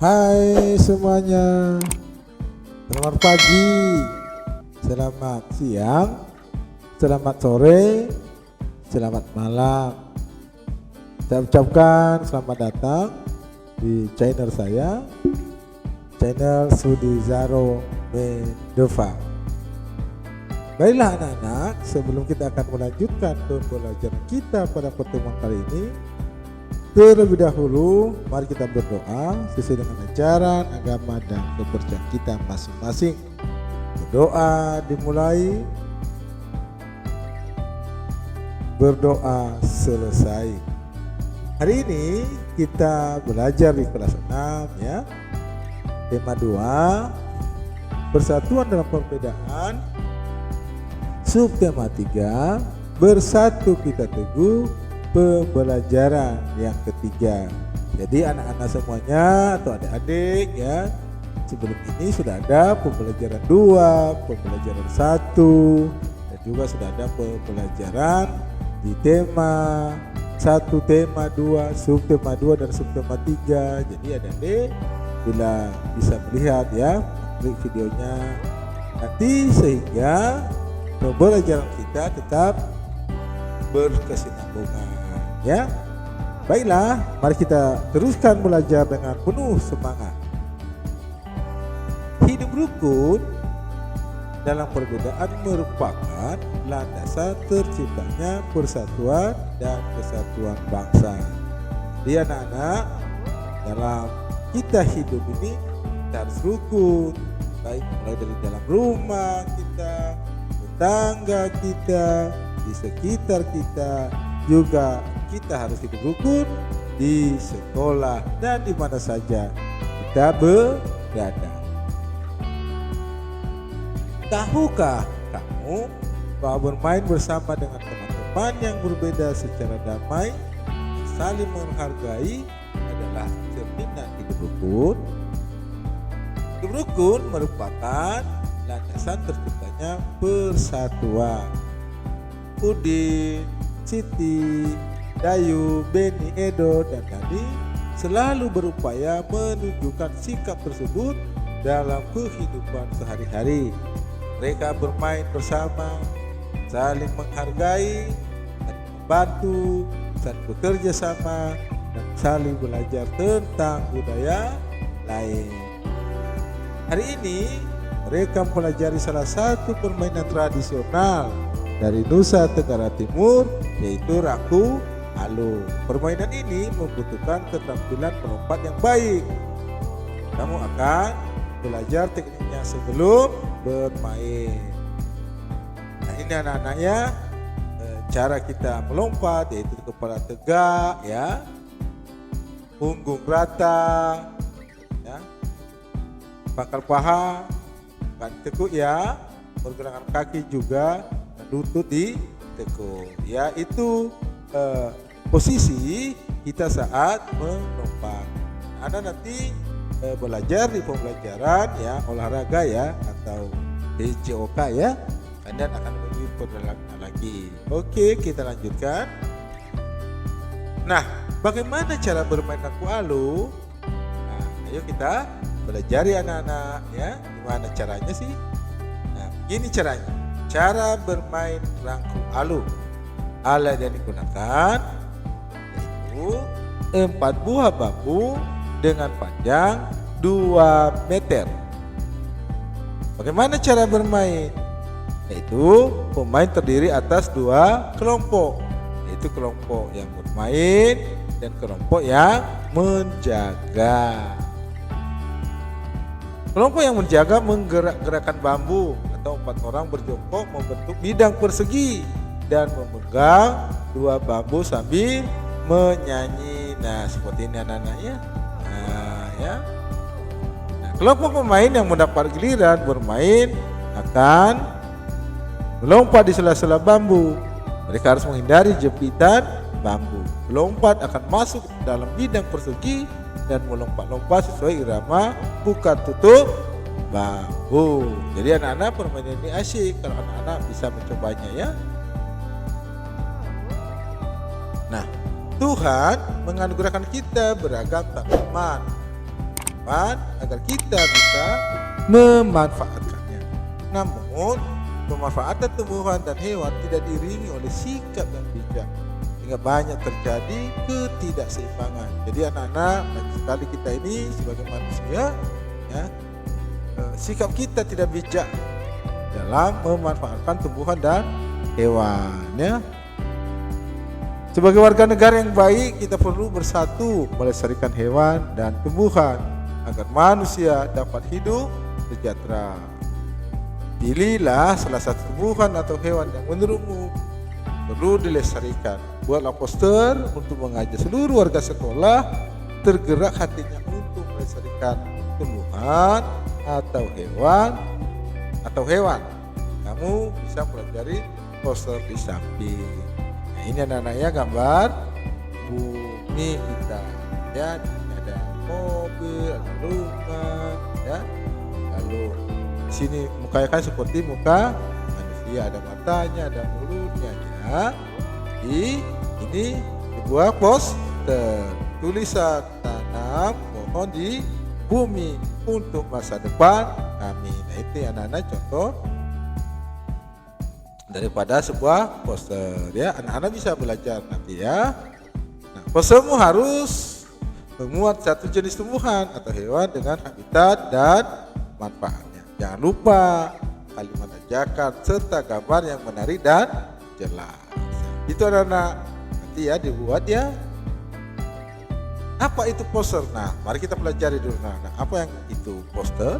Hai semuanya, selamat pagi, selamat siang, selamat sore, selamat malam. Saya ucapkan selamat datang di channel saya, channel Sudizaro Medova. Baiklah anak-anak, sebelum kita akan melanjutkan pembelajaran kita pada pertemuan kali ini, terlebih dahulu mari kita berdoa sesuai dengan ajaran agama dan kepercayaan kita masing-masing. Berdoa dimulai, berdoa selesai. Hari ini kita belajar di kelas 6 ya. Tema 2, persatuan dalam perbedaan. Subtema 3, bersatu kita teguh, pembelajaran yang ketiga. Jadi anak-anak semuanya atau adik-adik ya, sebelum ini sudah ada pembelajaran 2, pembelajaran 1, dan juga sudah ada pembelajaran di tema 1, tema 2, subtema 2 dan subtema 3. Jadi adik-adik bila bisa melihat ya, klik videonya nanti sehingga pembelajaran kita tetap berkesinambungan ya. Baiklah, mari kita teruskan belajar dengan penuh semangat. Hidup rukun dalam perbedaan merupakan landasan terciptanya persatuan dan kesatuan bangsa. Jadi anak-anak, dalam kita hidup ini kita harus rukun, baik mulai dari dalam rumah kita, tetangga kita, di sekitar kita, juga kita harus hidup rukun di sekolah dan di mana saja kita berada. Tahukah kamu bahwa bermain bersama dengan teman-teman yang berbeda secara damai, saling menghargai adalah cerminan hidup rukun? Hidup rukun merupakan landasan terciptanya persatuan. Udin, Siti, Dayu, Beni, Edo, dan Dani selalu berupaya menunjukkan sikap tersebut dalam kehidupan sehari-hari. Mereka bermain bersama, saling menghargai, saling membantu, saling bekerja sama, dan saling belajar tentang budaya lain. Hari ini mereka mempelajari salah satu permainan tradisional dari Nusa Tenggara Timur, yaitu Raku Alu. Permainan ini membutuhkan keterampilan melompat yang baik. Kamu akan belajar tekniknya sebelum bermain. Nah ini anak-anaknya, cara kita melompat yaitu kepala tegak ya, punggung rata ya, pangkal paha bukan tekuk ya, pergelangan kaki juga, lutut ditekuk ya, itu posisi kita saat melompat. Anda nanti belajar di pembelajaran ya olahraga ya atau PJOK ya, Anda akan lebih perdalamnya lagi. Oke, kita lanjutkan. Nah, bagaimana cara bermain Raku Alu? Nah, ayo kita belajar ya anak-anak ya. Gimana caranya sih? Nah, begini caranya. Cara bermain Raku Alu. Alat yang digunakan yaitu 4 buah bambu dengan panjang 2 meter. Bagaimana cara bermain? Yaitu pemain terdiri atas 2 kelompok, yaitu kelompok yang bermain dan kelompok yang menjaga. Kelompok yang menjaga menggerak-gerakkan bambu atau 4 orang berjongkok membentuk bidang persegi dan memegang 2 bambu sambil menyanyi. Nah, seperti ini anak-anak ya. Nah, ya. Nah, kelompok pemain yang mendapat giliran bermain akan melompat di sela-sela bambu. Mereka harus menghindari jepitan bambu. Melompat akan masuk dalam bidang persegi dan melompat-lompat sesuai irama bukan tutup bambu. Jadi anak-anak permainan ini asyik kalau anak-anak bisa mencobanya ya. Nah, Tuhan menganugerahkan kita beragam tanaman. hewan agar kita bisa memanfaatkannya. Namun pemanfaatan tumbuhan dan hewan tidak diiringi oleh sikap yang bijak, sehingga banyak terjadi ketidakseimbangan. Jadi anak-anak, banyak sekali kita ini sebagai manusia ya, sikap kita tidak bijak dalam memanfaatkan tumbuhan dan hewan ya. Sebagai warga negara yang baik, kita perlu bersatu melestarikan hewan dan tumbuhan agar manusia dapat hidup sejahtera. Pilihlah salah satu tumbuhan atau hewan yang menurutmu perlu dilestarikan. Buatlah poster untuk mengajak seluruh warga sekolah tergerak hatinya untuk melestarikan tumbuhan atau hewan. Kamu bisa pelajari poster di samping. Nah, ini anak-anaknya gambar bumi kita ya. Ini ada mobil, ada rumah ya. Lalu di sini mukanya kan seperti muka manusia, ada matanya, ada mulutnya ya. Ini sebuah poster tulisan tanam pohon di bumi untuk masa depan kami. Nah, itu anak-anak contoh daripada sebuah poster ya. Anak-anak bisa belajar nanti ya. Nah, postermu harus memuat satu jenis tumbuhan atau hewan dengan habitat dan manfaatnya. Jangan lupa kalimat ajakan serta gambar yang menarik dan jelas. Itu anak-anak nanti ya dibuat ya. Apa itu poster? Nah, mari kita pelajari dulu. Nah, apa yang itu poster?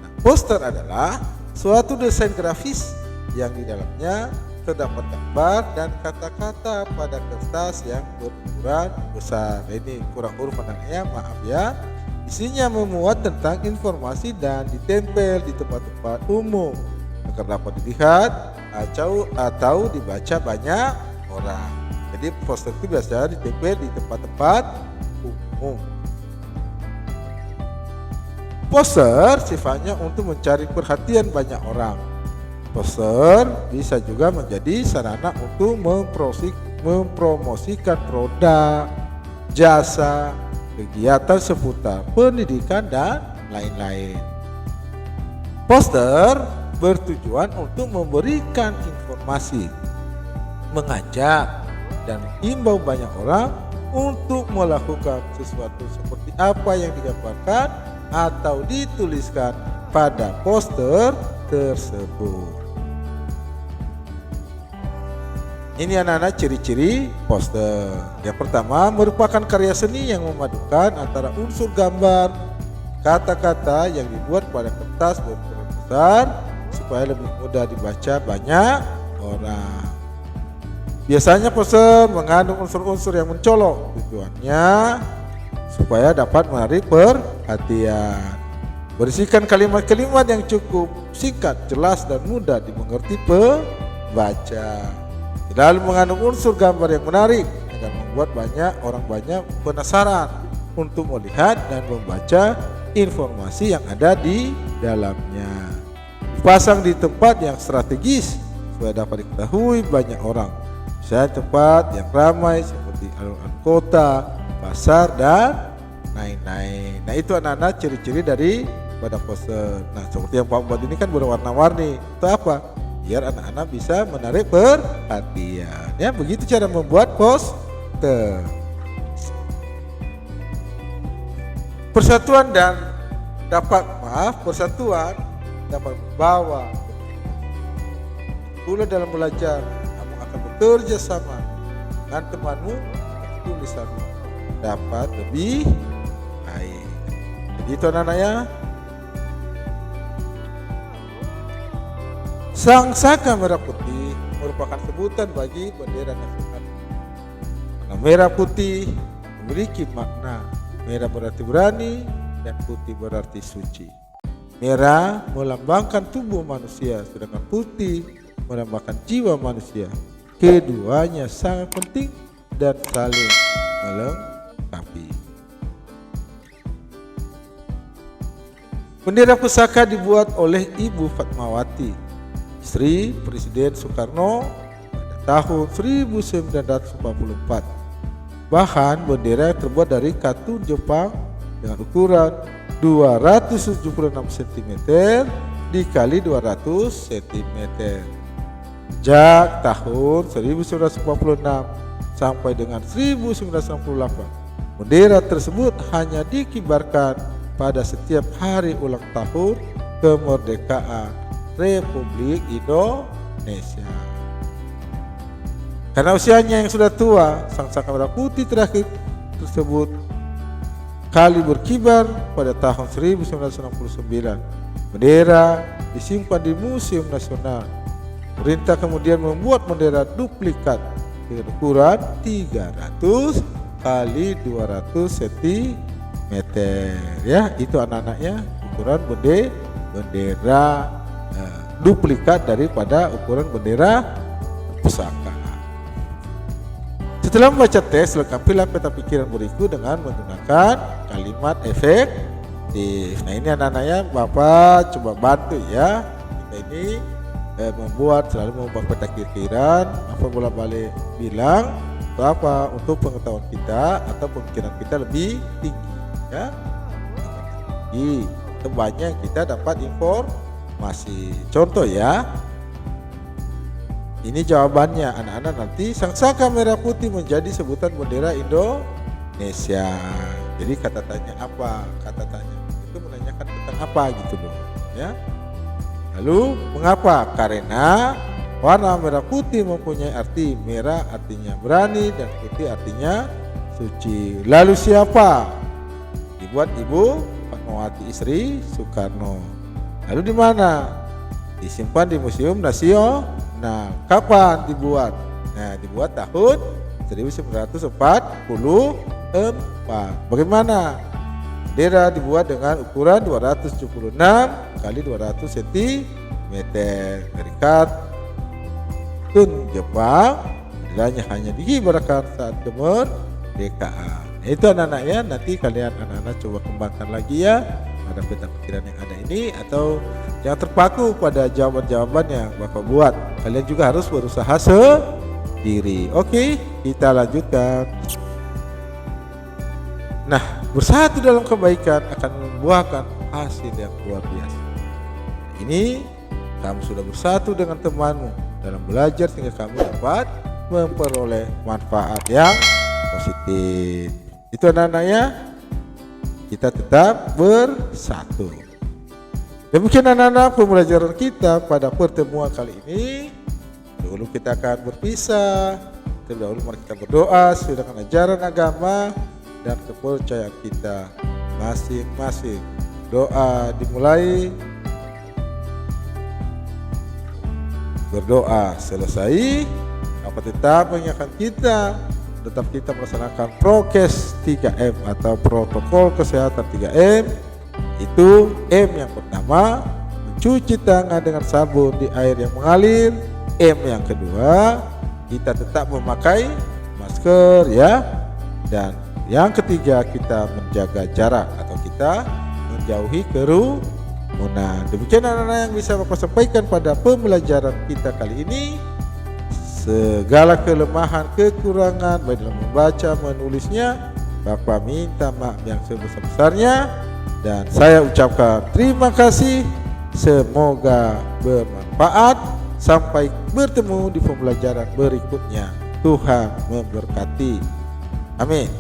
Nah, poster adalah suatu desain grafis yang di dalamnya terdapat gambar dan kata-kata pada kertas yang berukuran besar. Ini kurang huruf anaknya, maaf ya. Isinya memuat tentang informasi dan ditempel di tempat-tempat umum agar dapat dilihat atau dibaca banyak orang. Jadi poster itu biasanya ditempel di tempat-tempat umum. Poster sifatnya untuk mencari perhatian banyak orang. Poster bisa juga menjadi sarana untuk mempromosikan produk, jasa, kegiatan seputar pendidikan dan lain-lain. Poster bertujuan untuk memberikan informasi, mengajak dan mengimbau banyak orang untuk melakukan sesuatu seperti apa yang digambarkan atau dituliskan pada poster tersebut. Ini anak-anak ciri-ciri poster. Yang pertama merupakan karya seni yang memadukan antara unsur gambar, kata-kata yang dibuat pada kertas berukuran besar supaya lebih mudah dibaca banyak orang. Biasanya poster mengandung unsur-unsur yang mencolok, tujuannya supaya dapat menarik perhatian. Berisikan kalimat-kalimat yang cukup singkat, jelas dan mudah dimengerti pembaca. Lalu mengandung unsur gambar yang menarik agar membuat orang banyak penasaran untuk melihat dan membaca informasi yang ada di dalamnya. Dipasang di tempat yang strategis supaya dapat diketahui banyak orang. Misalnya tempat yang ramai seperti alun-alun kota, pasar dan lain-lain. Nah, itu anak-anak ciri-ciri dari pada poster. Nah, seperti yang Pak buat ini kan berwarna-warni. Itu apa? Biar anak-anak bisa menarik perhatian. Ya, begitu cara membuat poster. Persatuan dapat membawa pula dalam belajar. Kamu akan bekerja sama dengan temanmu dan tulisanmu dapat lebih baik. Jadi itu anak-anak ya. Sang saka merah putih merupakan sebutan bagi bendera nasional. Warna merah putih memiliki makna. Merah berarti berani dan putih berarti suci. Merah melambangkan tubuh manusia, sedangkan putih melambangkan jiwa manusia. Keduanya sangat penting dan saling melengkapi. Bendera pusaka dibuat oleh Ibu Fatmawati, istri Presiden Soekarno pada tahun 1944. Bahan bendera terbuat dari katun Jepang dengan ukuran 276 cm dikali 200 cm. Sejak tahun 1946 sampai dengan 1968, bendera tersebut hanya dikibarkan pada setiap hari ulang tahun kemerdekaan Republik Indonesia. Karena usianya yang sudah tua, Sangsaka Merah Putih terakhir tersebut kali berkibar pada tahun 1969. Bendera disimpan di Museum Nasional. Pemerintah kemudian membuat bendera duplikat dengan ukuran 300 kali 200 cm. Ya, itu anak-anaknya ukuran bendera duplikat daripada ukuran bendera pusaka. Setelah membaca teks, lengkapilah peta pikiran berikut dengan menggunakan kalimat efektif. Nah, ini anak-anaknya Bapak coba bantu ya. Kita ini selalu membuat peta pikiran. Apa bolak-balik bilang untuk apa? Untuk pengetahuan kita atau pemikiran kita lebih tinggi ya. Banyak kita dapat informasi. Contoh ya. Ini jawabannya anak-anak nanti. Sangsaka Merah Putih menjadi sebutan bendera Indonesia. Jadi kata tanya apa? Kata tanya itu menanyakan tentang apa gitu loh ya. Lalu mengapa? Karena warna merah putih mempunyai arti. Merah artinya berani dan putih artinya suci. Lalu siapa? Dibuat Ibu Fatmawati istri Soekarno. Lalu di mana? Disimpan di Museum Nasional. Nah, kapan dibuat? Nah, dibuat tahun 1944. Bagaimana? Bendera dibuat dengan ukuran 276 kali 200 cm. Dari Katun Jepang, benderanya hanya dikibarkan saat kemerdekaan. Nah, itu anak-anaknya, nanti kalian anak-anak coba kembangkan lagi ya pada peta pikiran yang ada ini, atau yang terpaku pada jawaban-jawaban yang Bapak buat. Kalian juga harus berusaha sendiri. Oke, kita lanjutkan. Nah, bersatu dalam kebaikan akan membuahkan hasil yang luar biasa. Ini kamu sudah bersatu dengan temanmu dalam belajar sehingga kamu dapat memperoleh manfaat yang positif. Itu anak-anaknya, kita tetap bersatu. Demikian anak-anak pembelajaran kita pada pertemuan kali ini. Dulu kita akan berpisah. Terlebih dahulu mari kita berdoa sesuai dengan ajaran agama dan kepercayaan kita masing-masing. Doa dimulai, berdoa selesai. Apa tetap mengingatkan kita, tetap kita melaksanakan prokes 3M atau protokol kesehatan 3M. Itu M yang pertama, mencuci tangan dengan sabun di air yang mengalir. M yang kedua, kita tetap memakai masker ya. Dan yang ketiga, kita menjaga jarak atau kita menjauhi kerumunan. Demikian anak-anak yang bisa Bapak sampaikan pada pembelajaran kita kali ini. Segala kelemahan, kekurangan baik dalam membaca, menulisnya, Bapak minta maaf yang sebesar-besarnya. Dan saya ucapkan terima kasih. Semoga bermanfaat. Sampai bertemu di pembelajaran berikutnya. Tuhan memberkati. Amin.